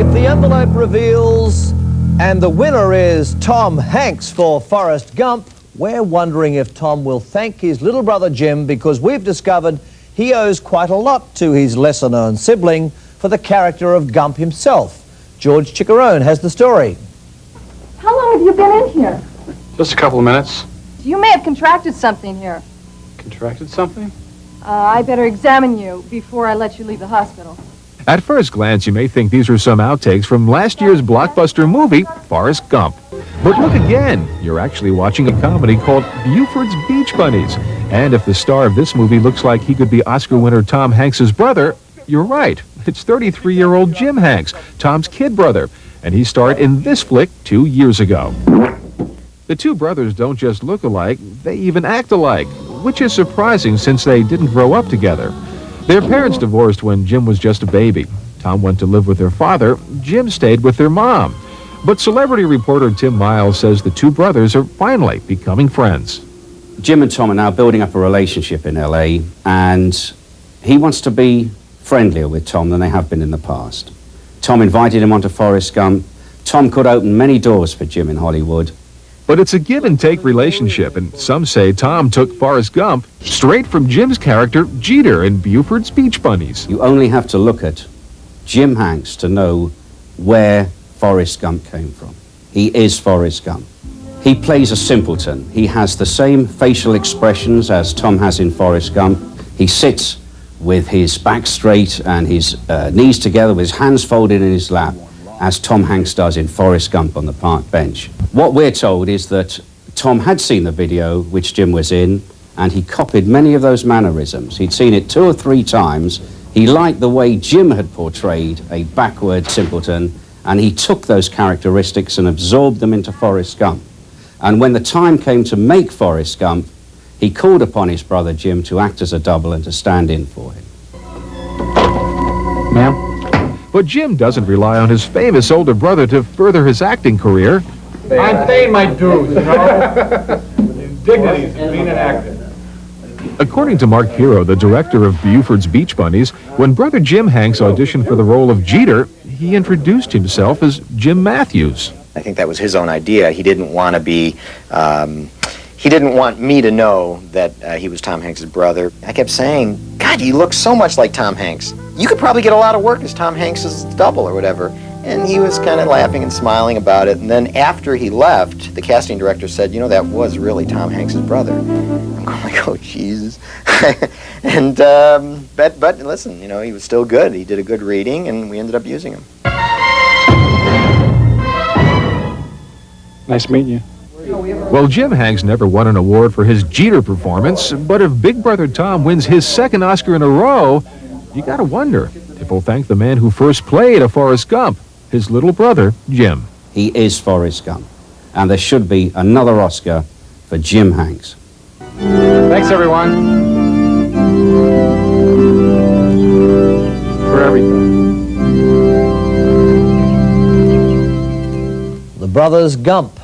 If the envelope reveals, and the winner is Tom Hanks for Forrest Gump, we're wondering if Tom will thank his little brother Jim, because we've discovered he owes quite a lot to his lesser-known sibling for the character of Gump himself. George Chickarone has the story. How long have you been in here? Just a couple of minutes. You may have contracted something here. Contracted something? I better examine you before I let you leave the hospital. At first glance, you may think these are some outtakes from last year's blockbuster movie, Forrest Gump. But look again. You're actually watching a comedy called Buford's Beach Bunnies. And if the star of this movie looks like he could be Oscar winner Tom Hanks' brother, you're right. It's 33-year-old Jim Hanks, Tom's kid brother. And he starred in this flick 2 years ago. The two brothers don't just look alike, they even act alike, which is surprising since they didn't grow up together. Their parents divorced when Jim was just a baby. Tom went to live with their father. Jim stayed with their mom. But celebrity reporter Tim Miles says the two brothers are finally becoming friends. Jim and Tom are now building up a relationship in LA, and he wants to be friendlier with Tom than they have been in the past. Tom invited him onto Forrest Gump. Tom could open many doors for Jim in Hollywood. But it's a give-and-take relationship, and some say Tom took Forrest Gump straight from Jim's character, Jeter, in Buford's Beach Bunnies. You only have to look at Jim Hanks to know where Forrest Gump came from. He is Forrest Gump. He plays a simpleton. He has the same facial expressions as Tom has in Forrest Gump. He sits with his back straight and his knees together with his hands folded in his lap, as Tom Hanks does in Forrest Gump on the park bench. What we're told is that Tom had seen the video which Jim was in, and he copied many of those mannerisms. He'd seen it 2 or 3 times. He liked the way Jim had portrayed a backward simpleton, and he took those characteristics and absorbed them into Forrest Gump. And when the time came to make Forrest Gump, he called upon his brother Jim to act as a double and to stand in for him. Ma'am? But Jim doesn't rely on his famous older brother to further his acting career. I'm paying my dues, you know? The indignities of being an actor. According to Mark Pirro, the director of Buford's Beach Bunnies, when brother Jim Hanks auditioned for the role of Jeter, he introduced himself as Jim Matthews. I think that was his own idea. He didn't want to be, he didn't want me to know that he was Tom Hanks' brother. I kept saying, God, you look so much like Tom Hanks. You could probably get a lot of work as Tom Hanks' double or whatever. And he was kind of laughing and smiling about it. And then after he left, the casting director said, you know, that was really Tom Hanks' brother. I'm going like, oh, Jesus. And, but listen, you know, he was still good. He did a good reading, and we ended up using him. Nice meeting you. Well, Jim Hanks never won an award for his Jeter performance, but if Big Brother Tom wins his second Oscar in a row, you gotta wonder if he'll thank the man who first played a Forrest Gump, his little brother, Jim. He is Forrest Gump, and there should be another Oscar for Jim Hanks. Thanks, everyone. For everything. The brothers Gump.